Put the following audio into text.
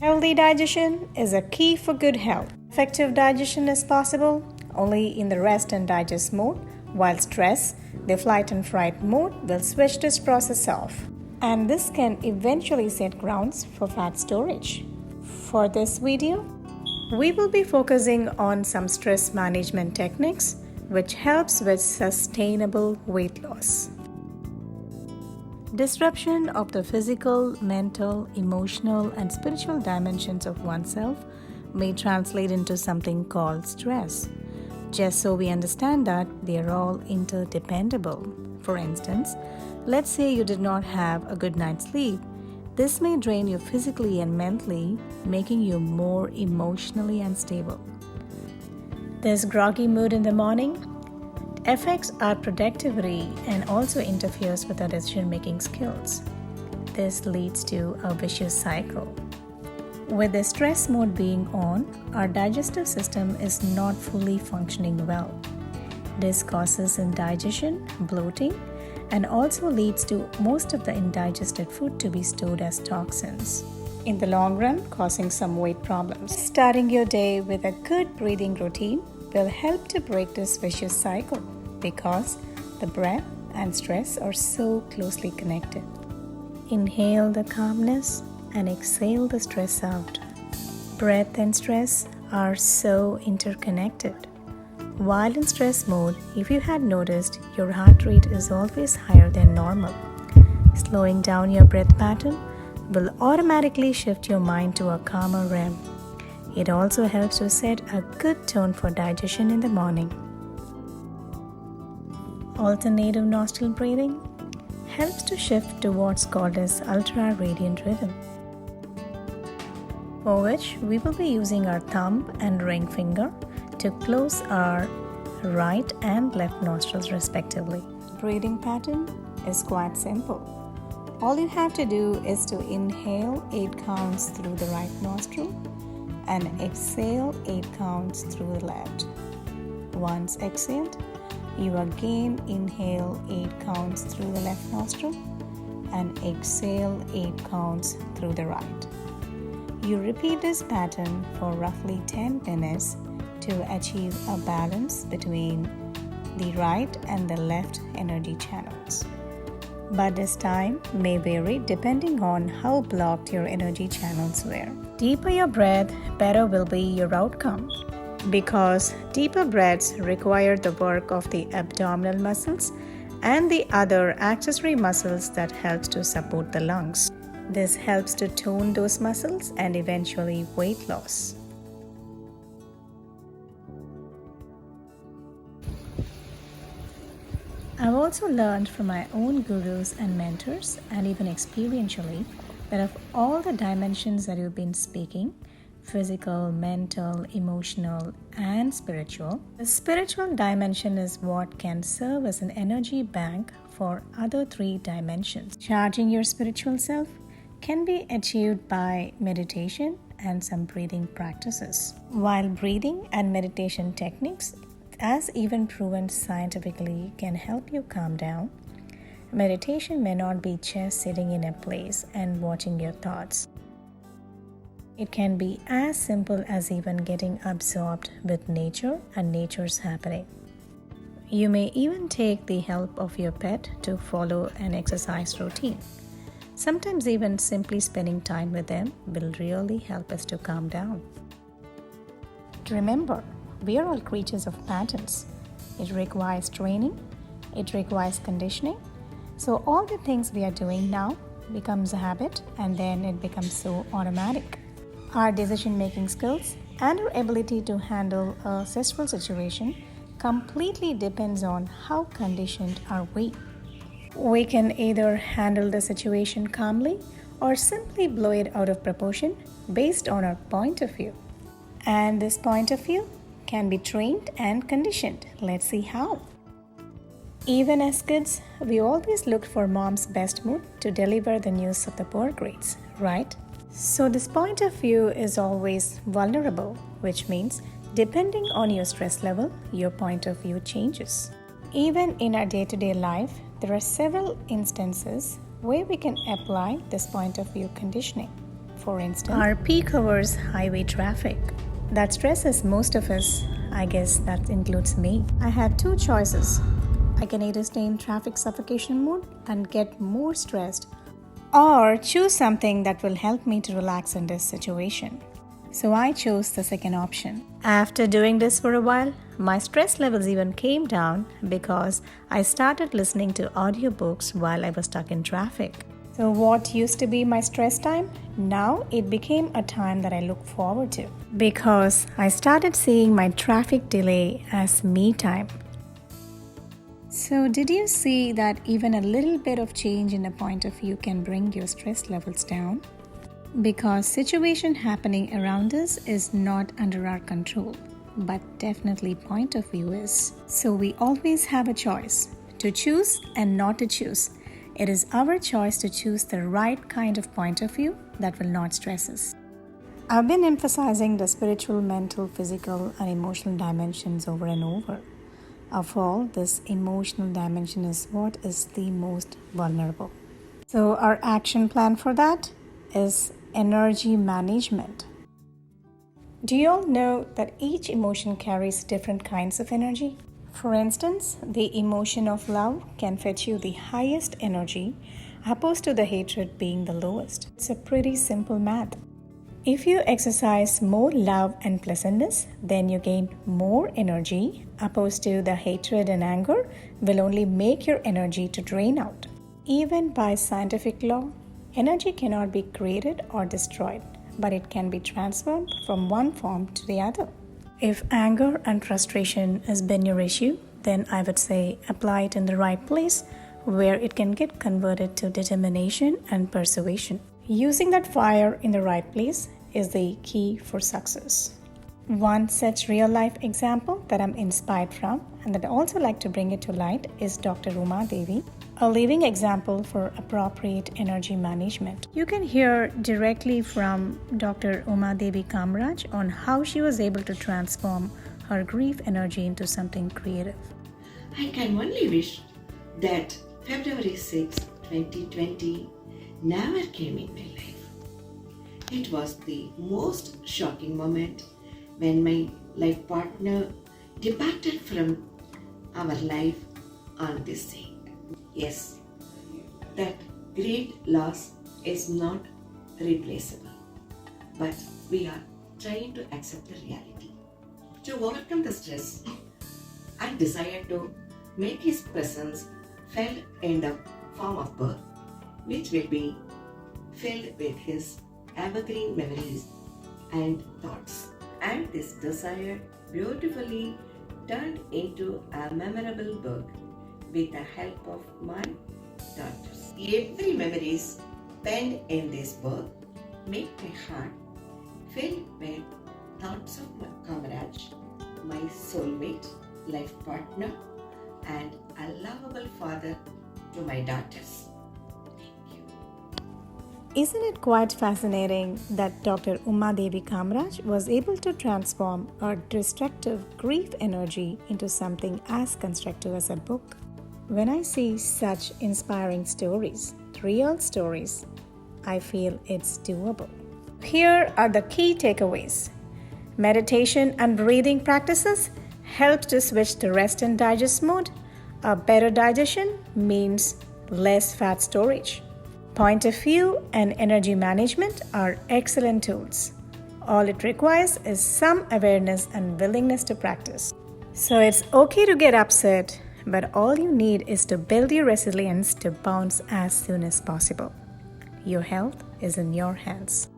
Healthy digestion is a key for good health. Effective digestion is possible only in the rest and digest mode, while stress, the flight and fright mode, will switch this process off. And this can eventually set grounds for fat storage. For this video, we will be focusing on some stress management techniques which helps with sustainable weight loss. Disruption of the physical, mental, emotional, and spiritual dimensions of oneself may translate into something called stress, just so we understand that they are all interdependable. For instance, let's say you did not have a good night's sleep. This may drain you physically and mentally, making you more emotionally unstable. This groggy mood in the morning affects our productivity and also interferes with our decision-making skills. This leads to a vicious cycle. With the stress mode being on, our digestive system is not fully functioning well. This causes indigestion, bloating, and also leads to most of the indigested food to be stored as toxins. In the long run, causing some weight problems. Starting your day with a good breathing routine will help to break this vicious cycle because the breath and stress are so closely connected. Inhale the calmness and exhale the stress out. Breath and stress are so interconnected. While in stress mode, if you had noticed, your heart rate is always higher than normal. Slowing down your breath pattern will automatically shift your mind to a calmer realm. It also helps to set a good tone for digestion in the morning. Alternative nostril breathing helps to shift to what's called as ultra-radiant rhythm, for which we will be using our thumb and ring finger to close our right and left nostrils respectively. Breathing pattern is quite simple. All you have to do is to inhale 8 counts through the right nostril and exhale 8 counts through the left. Once exhaled, you again inhale 8 counts through the left nostril and exhale 8 counts through the right. You repeat this pattern for roughly 10 minutes to achieve a balance between the right and the left energy channels. But this time may vary depending on how blocked your energy channels were. Deeper your breath, better will be your outcome, because deeper breaths require the work of the abdominal muscles and the other accessory muscles that helps to support the lungs. This helps to tone those muscles and eventually weight loss. I've also learned from my own gurus and mentors, and even experientially, that of all the dimensions that you've been speaking, physical, mental, emotional, and spiritual, the spiritual dimension is what can serve as an energy bank for other 3 dimensions. Charging your spiritual self can be achieved by meditation and some breathing practices. While breathing and meditation techniques, as even proven scientifically, can help you calm down, meditation may not be just sitting in a place and watching your thoughts. It can be as simple as even getting absorbed with nature and nature's happening. You may even take the help of your pet to follow an exercise routine. Sometimes even simply spending time with them will really help us to calm down. Remember, we are all creatures of patterns. It requires training, it requires conditioning. So all the things we are doing now becomes a habit, and then it becomes so automatic. Our decision-making skills and our ability to handle a stressful situation completely depends on how conditioned are we. We can either handle the situation calmly or simply blow it out of proportion based on our point of view. And this point of view can be trained and conditioned. Let's see how. Even as kids, we always looked for mom's best mood to deliver the news of the poor grades, right? So this point of view is always vulnerable, which means depending on your stress level, your point of view changes. Even in our day-to-day life, there are several instances where we can apply this point of view conditioning. for instance, our peak hours highway traffic. That stresses most of us. I guess that includes me. I had two choices. I can either stay in traffic suffocation mode and get more stressed, or choose something that will help me to relax in this situation. So I chose the second option. After doing this for a while, my stress levels even came down because I started listening to audiobooks while I was stuck in traffic. So what used to be my stress time, now it became a time that I look forward to because I started seeing my traffic delay as me time. So did you see that even a little bit of change in a point of view can bring your stress levels down? Because situation happening around us is not under our control, but definitely point of view is. So we always have a choice to choose and not to choose. It is our choice to choose the right kind of point of view that will not stress us. I've been emphasizing the spiritual, mental, physical, and emotional dimensions over and over. Of all, this emotional dimension is what is the most vulnerable. So our action plan for that is energy management. Do you all know that each emotion carries different kinds of energy? For instance, the emotion of love can fetch you the highest energy, opposed to the hatred being the lowest. It's a pretty simple math. If you exercise more love and pleasantness, then you gain more energy, opposed to the hatred and anger will only make your energy to drain out. Even by scientific law, energy cannot be created or destroyed, but it can be transformed from one form to the other. If anger and frustration has been your issue, then I would say apply it in the right place where it can get converted to determination and persuasion. Using that fire in the right place is the key for success. One such real-life example that I'm inspired from and that I also like to bring it to light is Dr. Uma Devi, a living example for appropriate energy management. You can hear directly from Dr. Uma Devi Kamraj on how she was able to transform her grief energy into something creative. I can only wish that February 6, 2020 never came in my life. It was the most shocking moment when my life partner departed from our life on this day. Yes, that great loss is not replaceable, but we are trying to accept the reality. To overcome the stress, I decided to make his presence felt in the form of birth, which will be filled with his evergreen memories and thoughts. And this desire beautifully turned into a memorable book with the help of my daughters. Every memories penned in this book make my heart filled with thoughts of my comrade, my soulmate, life partner, and a lovable father to my daughters. Thank you. Isn't it quite fascinating that Dr. Uma Devi Kamraj was able to transform a destructive grief energy into something as constructive as a book? When I see such inspiring stories, real stories, I feel it's doable. Here are the key takeaways. Meditation and breathing practices help to switch to rest and digest mode. A better digestion means less fat storage. Point of view and energy management are excellent tools. All it requires is some awareness and willingness to practice. So it's okay to get upset, but all you need is to build your resilience to bounce as soon as possible. Your health is in your hands.